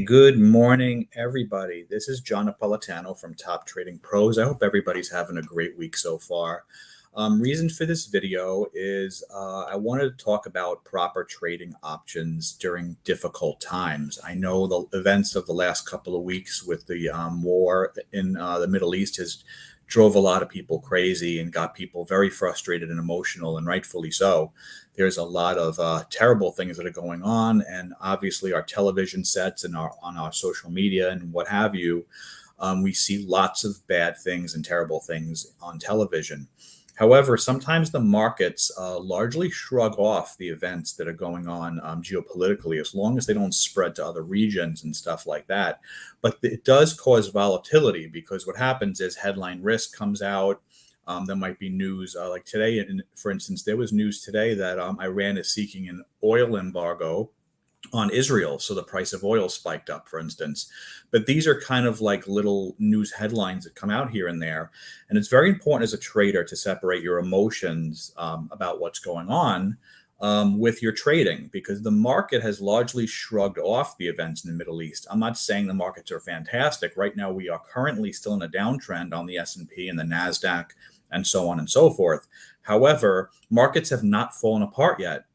Good morning, everybody. This is John Napolitano from Top Trading Pros. I hope everybody's having a great week so far. Reason for this video is I wanted to talk about proper trading options during difficult times. I know the events of the last couple of weeks with the war in the Middle East has drove a lot of people crazy and got people very frustrated and emotional, and rightfully so. There's a lot of terrible things that are going on, and obviously our television sets and on our social media and what have you, we see lots of bad things and terrible things on television. However, sometimes the markets largely shrug off the events that are going on geopolitically, as long as they don't spread to other regions and stuff like that. But it does cause volatility, because what happens is headline risk comes out. There might be news like today, for instance, there was news today that Iran is seeking an oil embargo on Israel. So the price of oil spiked up, for instance. But these are kind of like little news headlines that come out here and there. And it's very important as a trader to separate your emotions about what's going on with your trading, because the market has largely shrugged off the events in the Middle East. I'm not saying the markets are fantastic. Right now, we are currently still in a downtrend on the S&P and the NASDAQ and so on and so forth. However, markets have not fallen apart yet.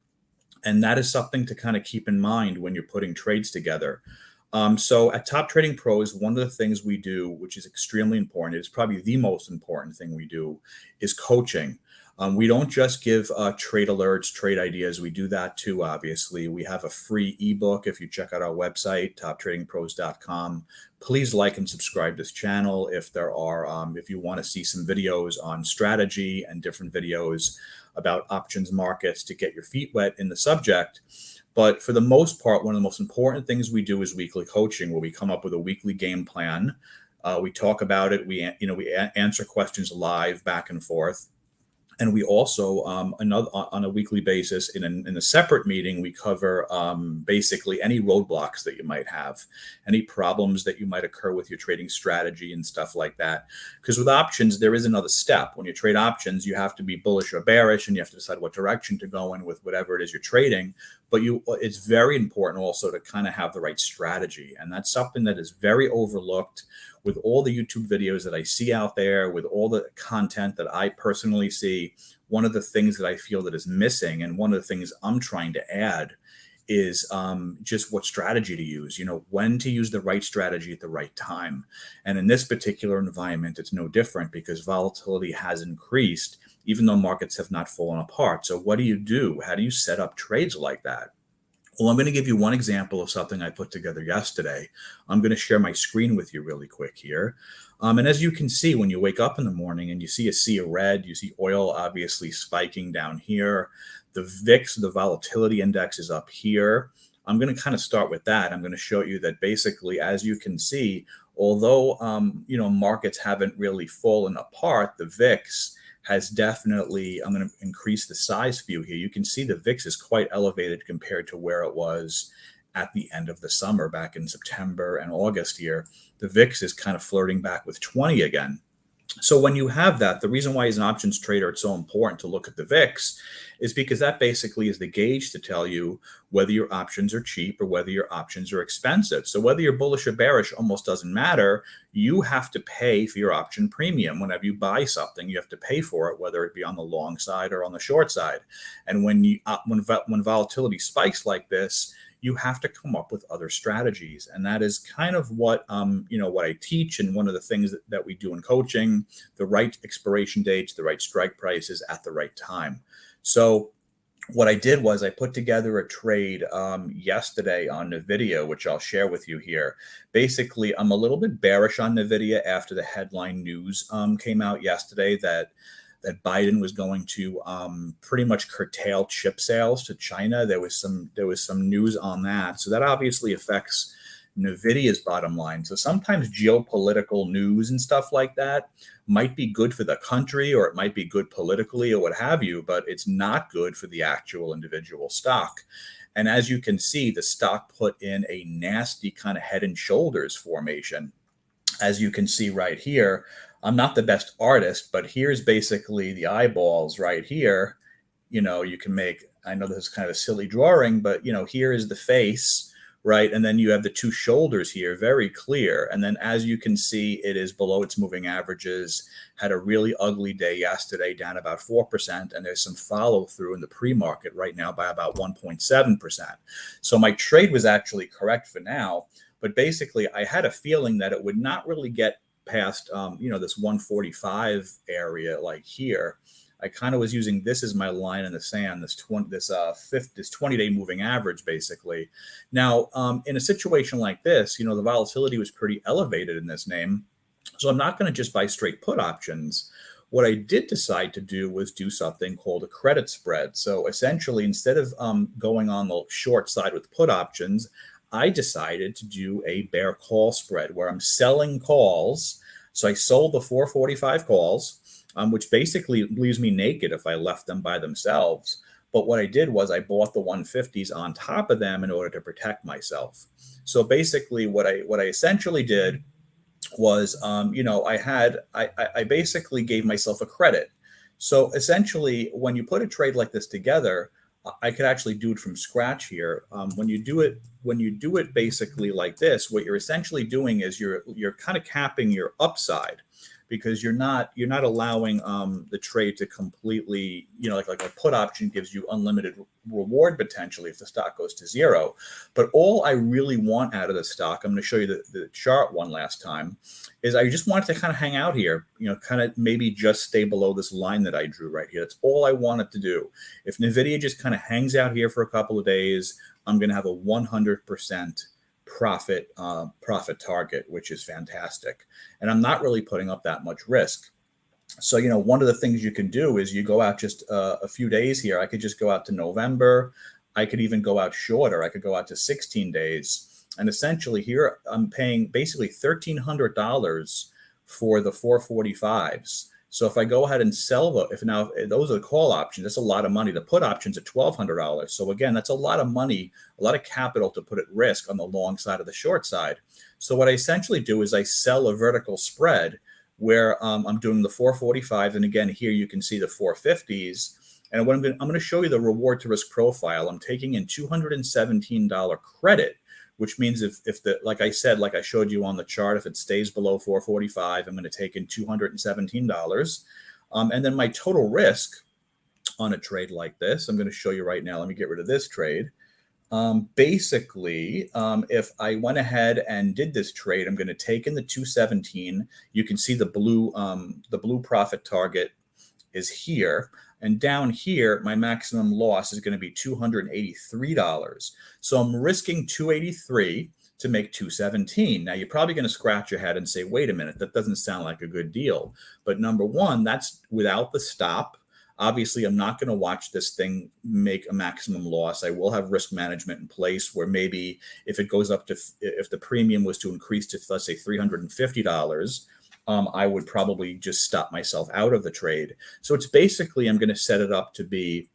And that is something to kind of keep in mind when you're putting trades together. So at Top Trading Pros, one of the things we do, which is extremely important, it's probably the most important thing we do, is coaching. We don't just give trade alerts, trade ideas. We do that too, obviously. We have a free ebook. If you check out our website, toptradingpros.com, please like and subscribe to this channel. If you want to see some videos on strategy and different videos about options markets to get your feet wet in the subject. But for the most part, one of the most important things we do is weekly coaching, where we come up with a weekly game plan. We talk about it. We answer questions live, back and forth. And we also, on a weekly basis, in a separate meeting, we cover basically any roadblocks that you might have, any problems that you might occur with your trading strategy and stuff like that. Because with options, there is another step. When you trade options, you have to be bullish or bearish, and you have to decide what direction to go in with whatever it is you're trading. But it's very important also to kind of have the right strategy. And that's something that is very overlooked with all the YouTube videos that I see out there, with all the content that I personally see. One of the things that I feel that is missing, and one of the things I'm trying to add, is just what strategy to use, when to use the right strategy at the right time. And in this particular environment, it's no different, because volatility has increased, even though markets have not fallen apart. So what do you do? How do you set up trades like that? Well, I'm going to give you one example of something I put together yesterday. I'm going to share my screen with you really quick here. And as you can see, when you wake up in the morning and you see a sea of red, you see oil obviously spiking down here. The VIX, the volatility index, is up here. I'm going to kind of start with that. I'm going to show you that basically, as you can see, although markets haven't really fallen apart, the VIX has definitely, I'm going to increase the size view here. You can see the VIX is quite elevated compared to where it was at the end of the summer back in September and August here. The VIX is kind of flirting back with 20 again. So when you have that, the reason why as an options trader it's so important to look at the VIX is because that basically is the gauge to tell you whether your options are cheap or whether your options are expensive. So whether you're bullish or bearish almost doesn't matter. You have to pay for your option premium. Whenever you buy something, you have to pay for it, whether it be on the long side or on the short side. And when volatility spikes like this, you have to come up with other strategies. And that is kind of what, what I teach. And one of the things that we do in coaching, the right expiration dates, the right strike prices at the right time. So what I did was I put together a trade yesterday on NVIDIA, which I'll share with you here. Basically, I'm a little bit bearish on NVIDIA after the headline news came out yesterday that Biden was going to pretty much curtail chip sales to China. There was some news on that. So that obviously affects NVIDIA's bottom line. So sometimes geopolitical news and stuff like that might be good for the country, or it might be good politically or what have you, but it's not good for the actual individual stock. And as you can see, the stock put in a nasty kind of head and shoulders formation. As you can see right here, I'm not the best artist, but here's basically the eyeballs right here. You can make, I know this is kind of a silly drawing, but here is the face right? And then you have the two shoulders here, very clear. And then as you can see, it is below its moving averages, had a really ugly day yesterday, down about 4%. And there's some follow through in the pre-market right now by about 1.7%. So my trade was actually correct for now. But basically, I had a feeling that it would not really get past, this 145 area like here. I kind of was using this as my line in the sand, this 20-day moving average, basically. Now, in a situation like this, the volatility was pretty elevated in this name. So I'm not going to just buy straight put options. What I did decide to do was do something called a credit spread. So essentially, instead of going on the short side with put options, I decided to do a bear call spread where I'm selling calls. So I sold the 445 calls, which basically leaves me naked if I left them by themselves. But what I did was I bought the 150s on top of them in order to protect myself. So basically, what I essentially did was, I basically gave myself a credit. So essentially, when you put a trade like this together, I could actually do it from scratch here. When you do it basically like this, what you're essentially doing is you're kind of capping your upside, because you're not allowing the trade to completely, like a put option gives you unlimited reward potentially if the stock goes to zero. But all I really want out of the stock, I'm going to show you the chart one last time, is I just want it to kind of hang out here, kind of maybe just stay below this line that I drew right here. That's all I want it to do. If NVIDIA just kind of hangs out here for a couple of days, I'm going to have a 100% profit target, which is fantastic. And I'm not really putting up that much risk. So, one of the things you can do is you go out just a few days here. I could just go out to November. I could even go out shorter. I could go out to 16 days. And essentially here, I'm paying basically $1,300 for the 445s. So if I go ahead and sell if those are the call options, that's a lot of money. The put options at $1,200. So again, that's a lot of money, a lot of capital to put at risk on the long side of the short side. So what I essentially do is I sell a vertical spread where I'm doing the 445s, and again here you can see the 450s. And what I'm going to show you the reward to risk profile. I'm taking in $217 credit, which means if like I said, like I showed you on the chart, if it stays below 445, I'm going to take in $217. And then my total risk on a trade like this, I'm going to show you right now. Let me get rid of this trade. Basically, if I went ahead and did this trade, I'm going to take in the 217. You can see the blue profit target is here. And down here, my maximum loss is going to be $283. So I'm risking $283 to make $217. Now, you're probably going to scratch your head and say, wait a minute, that doesn't sound like a good deal. But number one, that's without the stop. Obviously, I'm not going to watch this thing make a maximum loss. I will have risk management in place where maybe if it goes up to, if the premium was to increase to, let's say, $350, I would probably just stop myself out of the trade. So it's basically, I'm going to set it up to be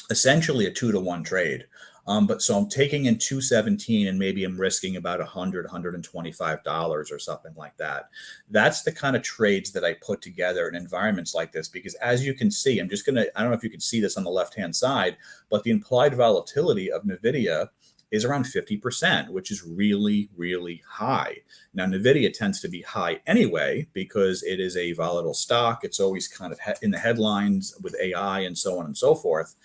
essentially a 2-to-1 trade. But so I'm taking in 217 and maybe I'm risking about $125 or something like that. That's the kind of trades that I put together in environments like this, because as you can see, I don't know if you can see this on the left-hand side, but the implied volatility of NVIDIA is around 50%, which is really, really high. Now, NVIDIA tends to be high anyway because it is a volatile stock. It's always kind of in the headlines with AI and so on and so forth.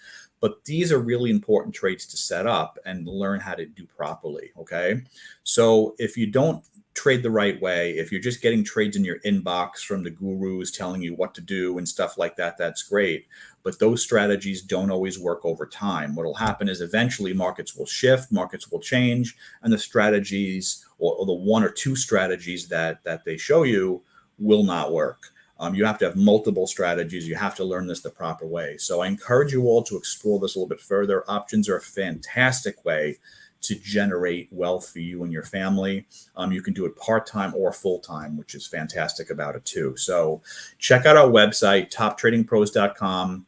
But these are really important trades to set up and learn how to do properly, okay? So if you don't trade the right way, if you're just getting trades in your inbox from the gurus telling you what to do and stuff like that, that's great. But those strategies don't always work over time. What will happen is eventually markets will shift, markets will change, and the strategies or the one or two strategies that they show you will not work. You have to have multiple strategies. You have to learn this the proper way. So I encourage you all to explore this a little bit further. Options are a fantastic way to generate wealth for you and your family. You can do it part-time or full-time, which is fantastic about it too. So check out our website, toptradingpros.com.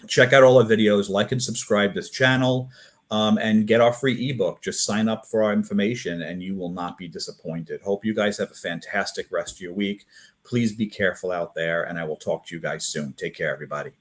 Check out all our videos, like and subscribe this channel, and get our free ebook. Just sign up for our information and you will not be disappointed. Hope you guys have a fantastic rest of your week. Please be careful out there, and I will talk to you guys soon. Take care, everybody.